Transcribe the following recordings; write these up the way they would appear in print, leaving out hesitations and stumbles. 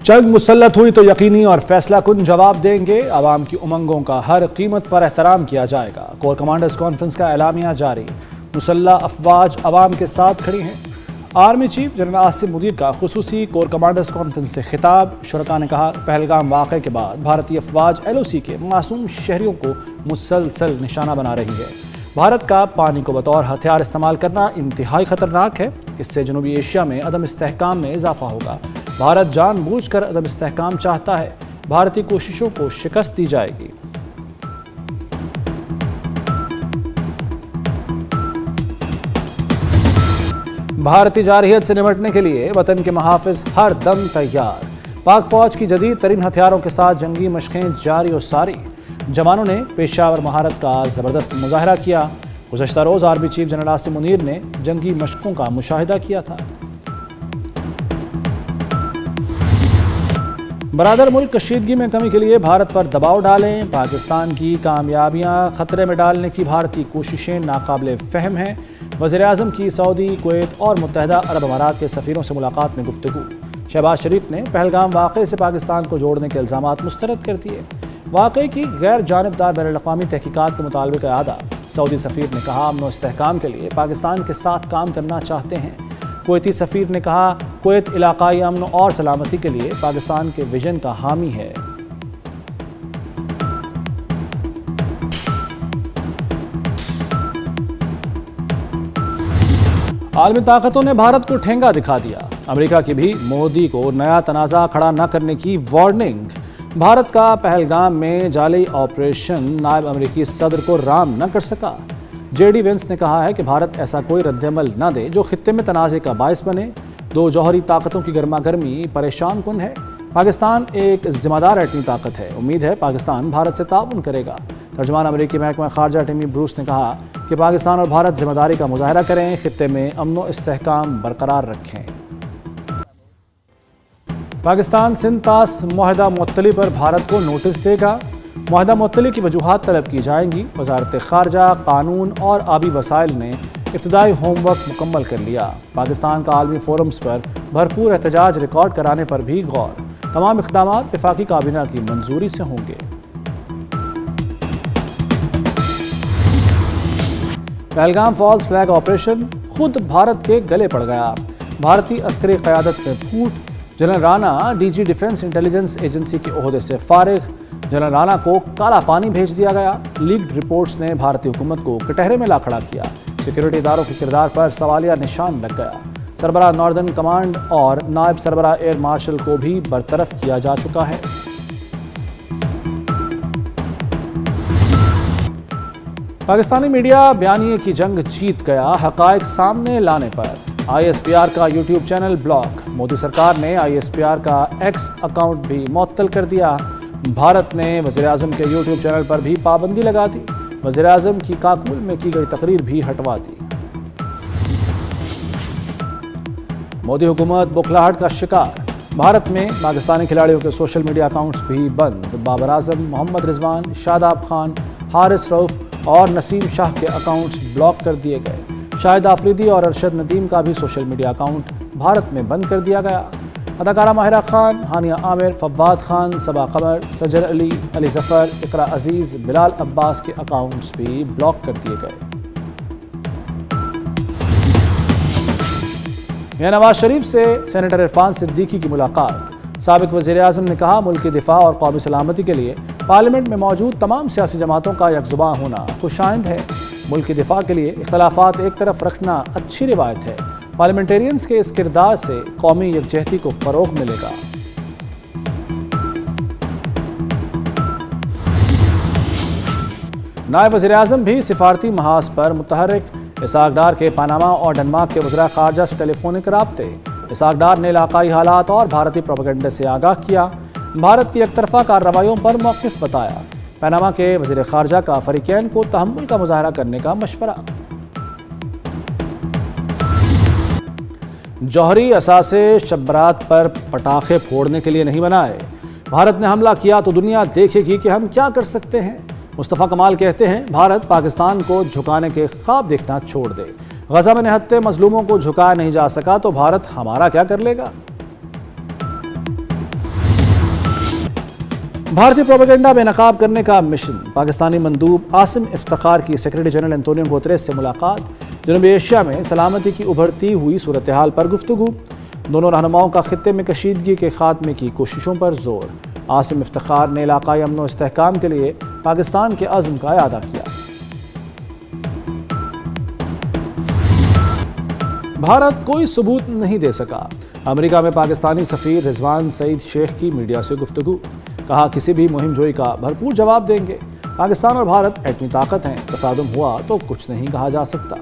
जंग मुसल्लत हुई तो यकीनी और फैसला कुन जवाब देंगे। आवाम की उमंगों का हर कीमत पर एहतराम किया जाएगा। कोर कमांडर्स कॉन्फ्रेंस का एलामिया जारी। मुसल्लह अफवाज आवाम के साथ खड़ी हैं। Army chief general Asim Munir का खुसूसी कोर कमांडर्स कॉन्फ्रेंस से खिताब। शुरका ने कहा, पहलगाम वाक़े के बाद भारतीय अफवाज LOC के मासूम शहरियों को मुसलसल निशाना बना रही है। भारत का पानी को बतौर हथियार इस्तेमाल करना इंतहाई खतरनाक है। इससे जनूबी एशिया में अदम इस्तेहकाम में इजाफा होगा। भारत जानबूझकर अदम इस्तेहकाम चाहता है। भारतीय कोशिशों को शिकस्त दी जाएगी। भारतीय जारहियत से निपटने के लिए वतन के महाफिज हर दम तैयार। पाक फौज की जदीद तरीन हथियारों के साथ जंगी मशकें जारी और सारी। जवानों ने पेशावर महारत का ज़बरदस्त मुजाहरा किया। गुज़श्ता रोज़ army chief general Asim Munir ने जंगी मशकों का मुशाहिदा किया था। बरादर मुल्क कशीदगी में कमी के लिए भारत पर दबाव डालें। पाकिस्तान की कामयाबियां खतरे में डालने की भारतीय कोशिशें नाकाबिले फ़हम हैं। वज़ीर-ए-आज़म की सऊदी, कुवैत और मुत्तहिदा अरब अमारात के सफ़ीरों से मुलाकात में गुफ्तगू। शहबाज शरीफ ने पहलगाम वाक़े से पाकिस्तान को जोड़ने के इल्ज़ामात मुस्तरद कर दिए। वाक़े की गैर जानिबदार बैनुल-अक़वामी तहक़ीक़ात के मुतालबे का अदा। सऊदी सफ़ीर ने कहा, अमन व इस्तेहकाम के लिए पाकिस्तान के साथ काम करना चाहते हैं। कुवैती सफ़ीर ने कहा, कुवैत इलाक़ाई अमन और सलामती के लिए पाकिस्तान के विजन का हामी है। आलमी ताकतों ने भारत को ठेंगा दिखा दिया। अमेरिका की भी मोदी को नया तनाज़ा खड़ा न करने की वार्निंग। भारत का पहलगाम में जाली ऑपरेशन नायब अमेरिकी सदर को राम न कर सका। JD वेंस ने कहा है कि भारत ऐसा कोई रद्दअमल न दे जो खित्ते में तनाज़े का बायस बने। दो जौहरी ताकतों की गर्मा गर्मी परेशान कुन है। पाकिस्तान एक जिम्मेदार एटमी ताकत है। उम्मीद है पाकिस्तान भारत से ताउन करेगा। तर्जुमान अमेरिकी महकमा खारजा टिमी ब्रूस ने कहा कि पाकिस्तान और भारत जिम्मेदारी का मुजाहरा करें, खित्ते में अमन व इस्तेहकाम बरकरार रखें। पाकिस्तान सिंध तास मुआहदा मुअत्तली पर भारत को नोटिस देगा। मुआहदा मुअत्तली की वजूहात तलब की जाएंगी। वज़ारत खारजा, कानून और आबी वसाइल ने इब्तदाई होमवर्क मुकम्मल कर लिया। पाकिस्तान का आलमी फोरम्स पर भरपूर एहतजाज रिकॉर्ड कराने पर भी गौर। तमाम इक़दामात वफाकी काबीना की मंजूरी से होंगे। पहलगाम फॉल्स फ्लैग ऑपरेशन खुद भारत के गले पड़ गया। भारतीय अस्करी क़यादत में फूट। General Rana DG defence intelligence agency के ओहदे से फारिग। जनरल राणा को काला पानी भेज दिया गया। लीक्ड रिपोर्ट्स ने भारतीय हुकूमत को कटहरे में ला खड़ा किया। सिक्योरिटी इदारों के किरदार पर सवालिया निशान लग गया। सरबराह नॉर्दर्न कमांड और नायब सरबराह एयर मार्शल को भी बरतरफ किया जा चुका है। पाकिस्तानी मीडिया बयानिए की जंग जीत गया। हक़ाइक़ सामने लाने पर ISPR का YouTube चैनल ब्लॉक। मोदी सरकार ने ISPR का X अकाउंट भी मुअत्तल कर दिया। भारत ने वज़ीर-ए-आज़म के YouTube चैनल पर भी पाबंदी लगा दी। वज़ीर-ए-आज़म की काबुल में की गई तकरीर भी हटवा दी। मोदी हुकूमत बौखलाहट का शिकार। भारत में पाकिस्तानी खिलाड़ियों के सोशल मीडिया अकाउंट्स भी बंद। बाबर आजम, मोहम्मद रिजवान, शादाब खान, हारिस रऊफ और नसीम शाह के अकाउंट्स ब्लॉक कर दिए गए। शाहिद आफरीदी और अरशद नदीम का भी सोशल मीडिया अकाउंट भारत में बंद कर दिया गया। अदाकारा माहिरा खान, हानिया आमिर, फवाद खान, सबा कमर, सजर अली, अली जफ़र, इकरा अजीज़, बिलाल अब्बास के अकाउंट्स भी ब्लॉक कर दिए गए। मियां नवाज शरीफ से सेनेटर इरफान सिद्दीकी की मुलाकात। साबिक़ वज़ीर-ए-आज़म ने कहा, मुल्क की दिफा और कौमी सलामती के लिए पार्लियामेंट में मौजूद तमाम सियासी जमातों का यकजुबां होना खुशाइंद है। मुल्क की दिफा के लिए इख्तलाफात एक तरफ रखना अच्छी रिवायत है। पार्लियामेंटेरियंस के इस किरदार से कौमी यकजहती को फ़रोग़ मिलेगा। नायब वज़ीर-ए-आज़म भी सिफारती महाज पर मुतहर्रिक। इसाक डार के पनामा और डेनमार्क के वज़ीर ख़ारजा से टेलीफोनिक राब्ते। इसाक डार ने इलाकाई हालात और भारतीय प्रोपेगेंडे से आगाह किया। भारत की एकतरफ़ा कार्रवाइयों पर मौक़िफ़ बताया। पनामा के वज़ीर ख़ारजा का फ़रीक़ैन को तहम्मुल का मुज़ाहरा करने का मशवरा। जौहरी असासे शब बरात पर पटाखे फोड़ने के लिए नहीं बनाए। भारत ने हमला किया तो दुनिया देखेगी कि हम क्या कर सकते हैं। मुस्तफ़ा कमाल कहते हैं, भारत पाकिस्तान को झुकाने के ख्वाब देखना छोड़ दे। गजा में निहत्ते मजलूमों को झुकाया नहीं जा सका तो भारत हमारा क्या कर लेगा। بھارتی پروپیگنڈا میں نقاب کرنے کا مشن، پاکستانی مندوب عاصم افتخار کی سیکرٹری جنرل انطونیو گوتریس سے ملاقات، جنوبی ایشیا میں سلامتی کی ابھرتی ہوئی صورتحال پر گفتگو، دونوں رہنماؤں کا خطے میں کشیدگی کے خاتمے کی کوششوں پر زور، عاصم افتخار نے علاقائی امن و استحکام کے لیے پاکستان کے عزم کا اعادہ کیا۔ بھارت کوئی ثبوت نہیں دے سکا، امریکہ میں پاکستانی سفیر رضوان سعید شیخ کی میڈیا سے گفتگو، کہا کسی بھی مہم جوئی کا بھرپور جواب دیں گے، پاکستان اور بھارت ایٹمی طاقت ہیں، تصادم ہوا تو کچھ نہیں کہا جا سکتا۔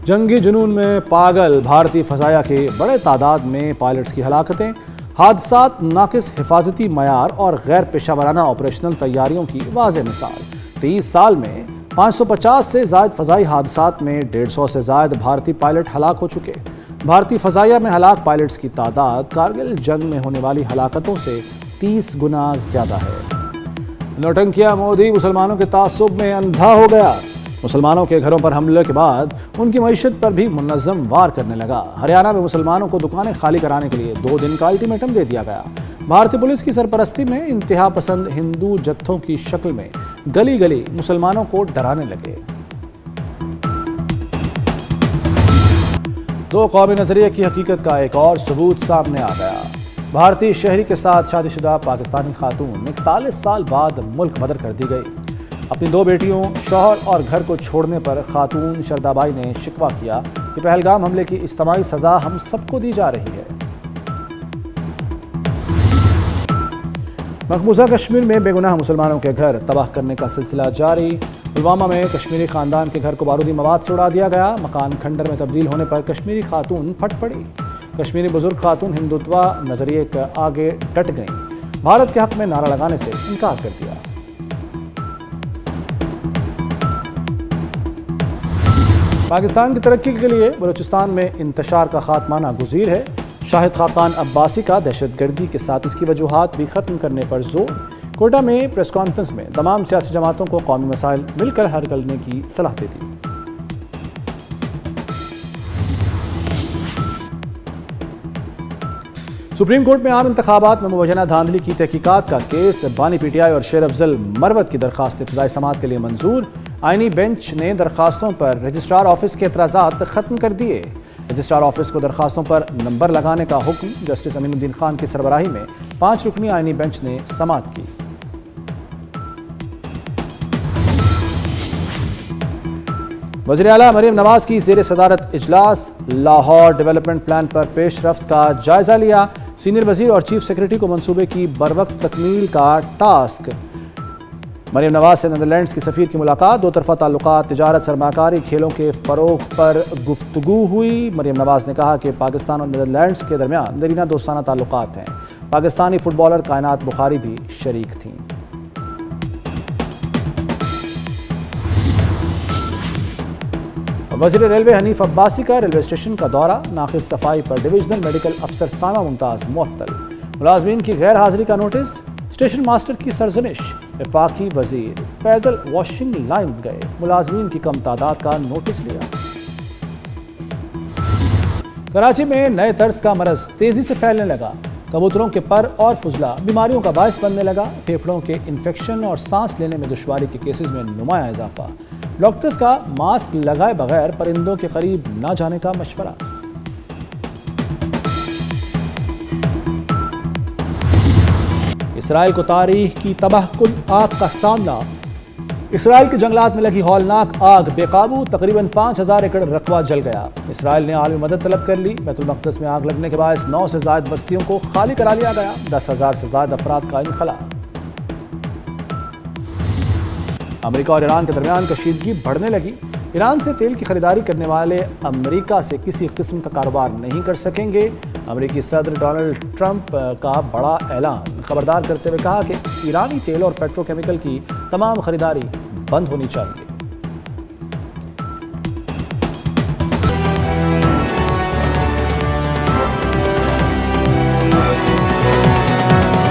جنگی جنون میں پاگل بھارتی فضائیہ کے بڑے تعداد میں پائلٹس کی ہلاکتیں، حادثات ناقص حفاظتی معیار اور غیر پیشہ ورانہ آپریشنل تیاریوں کی واضح مثال۔ 30 سال میں 550 سے زائد فضائی حادثات میں 150 سے زائد بھارتی پائلٹ ہلاک ہو چکے۔ بھارتی فضائیہ میں ہلاک پائلٹس کی تعداد کارگل جنگ میں ہونے والی ہلاکتوں سے 30 گنا زیادہ ہے۔ نوٹنکیا مودی مسلمانوں کے تعصب میں اندھا ہو گیا، مسلمانوں کے گھروں پر حملے کے بعد ان کی معیشت پر بھی منظم وار کرنے لگا۔ ہریانہ میں مسلمانوں کو دکانیں خالی کرانے کے لیے 2 دن کا الٹیمیٹم دے دیا گیا۔ بھارتی پولیس کی سرپرستی میں انتہا پسند ہندو جتھوں کی شکل میں گلی گلی مسلمانوں کو ڈرانے لگے۔ 2 قومی نظریے کی حقیقت کا ایک اور ثبوت سامنے آ گیا۔ بھارتی شہری کے ساتھ شادی شدہ پاکستانی خاتون 41 سال بعد ملک بدر کر دی گئی۔ اپنی 2 بیٹیوں، شوہر اور گھر کو چھوڑنے پر خاتون شردا بائی نے شکوہ کیا کہ پہلگام حملے کی اجتماعی سزا ہم سب کو دی جا رہی ہے۔ مقبوضہ کشمیر میں بے گناہ مسلمانوں کے گھر تباہ کرنے کا سلسلہ جاری، پلوامہ میں کشمیری خاندان کے گھر کو بارودی مواد سے اڑا دیا گیا، مکان کھنڈر میں تبدیل ہونے پر کشمیری خاتون پھٹ پڑی، کشمیری بزرگ خاتون ہندوتوا نظریے کے آگے ڈٹ گئیں، بھارت کے حق میں نعرہ لگانے سے انکار کر دیا۔ پاکستان کی ترقی کے لیے بلوچستان میں انتشار کا خاتمہ ناگزیر ہے، شاہد خاقان عباسی کا دہشت گردی کے ساتھ اس کی وجوہات بھی ختم کرنے پر زور، کوئٹہ میں پریس کانفرنس میں تمام سیاسی جماعتوں کو قومی مسائل مل کر حل کرنے کی صلاح دے دی۔ سپریم کورٹ میں عام انتخابات میں مبینہ دھاندلی کی تحقیقات کا کیس، بانی پی ٹی آئی اور شیر افضل مروت کی درخواست ابتدائی سماعت کے لیے منظور، آئینی بینچ نے درخواستوں پر رجسٹرار آفس کے اعتراضات ختم کر دیے، رجسٹرار آفس کو درخواستوں پر نمبر لگانے کا حکم، جسٹس امین الدین خان کی سربراہی میں 5 رکنی آئینی بینچ نے سماعت کی۔ وزیر اعلیٰ مریم نواز کی زیر صدارت اجلاس، لاہور ڈیولپمنٹ پلان پر پیش رفت کا جائزہ لیا، سینئر وزیر اور چیف سیکرٹری کو منصوبے کی بروقت تکمیل کا ٹاسک۔ مریم نواز سے نیدرلینڈز کی سفیر کی ملاقات، 2 طرفہ تعلقات، تجارت، سرمایہ کاری، کھیلوں کے فروغ پر گفتگو ہوئی۔ مریم نواز نے کہا کہ پاکستان اور نیدرلینڈز کے درمیان دیرینہ دوستانہ تعلقات ہیں، پاکستانی فٹ بالر کائنات بخاری بھی شریک تھیں۔ وزیر ریلوے حنیف عباسی کا ریلوے اسٹیشن کا دورہ، ناقص صفائی پر ڈویژنل میڈیکل افسر سائمہ ممتاز معطل، ملازمین کی غیر حاضری کا نوٹس، اسٹیشن ماسٹر کی سرزنش، وفاقی وزیر پیدل واشنگ لائن گئے، ملازمین کی کم تعداد کا نوٹس لیا۔ کراچی میں نئے طرز کا مرض تیزی سے پھیلنے لگا، کبوتروں کے پر اور فضلہ بیماریوں کا باعث بننے لگا، پھیپھڑوں کے انفیکشن اور سانس لینے میں دشواری کے کیسز میں نمایاں اضافہ، ڈاکٹرز کا ماسک لگائے بغیر پرندوں کے قریب نہ جانے کا مشورہ۔ اسرائیل کو تاریخ کی تباہ کن آگ کا سامنا، اسرائیل کے جنگلات میں لگی ہولناک آگ بے قابو، تقریباً 5000 ایکڑ رقبہ جل گیا، اسرائیل نے عالمی مدد طلب کر لی، بیت المقدس میں آگ لگنے کے باعث 9 سے زائد بستیوں کو خالی کرا لیا گیا، 10,000 سے زائد افراد کا انخلا۔ امریکہ اور ایران کے درمیان کشیدگی بڑھنے لگی، ایران سے تیل کی خریداری کرنے والے امریکہ سے کسی قسم کا کاروبار نہیں کر سکیں گے، امریکی صدر ڈونلڈ ٹرمپ کا بڑا اعلان، خبردار کرتے ہوئے کہا کہ ایرانی تیل اور پیٹرو کیمیکل کی تمام خریداری بند ہونی چاہیے۔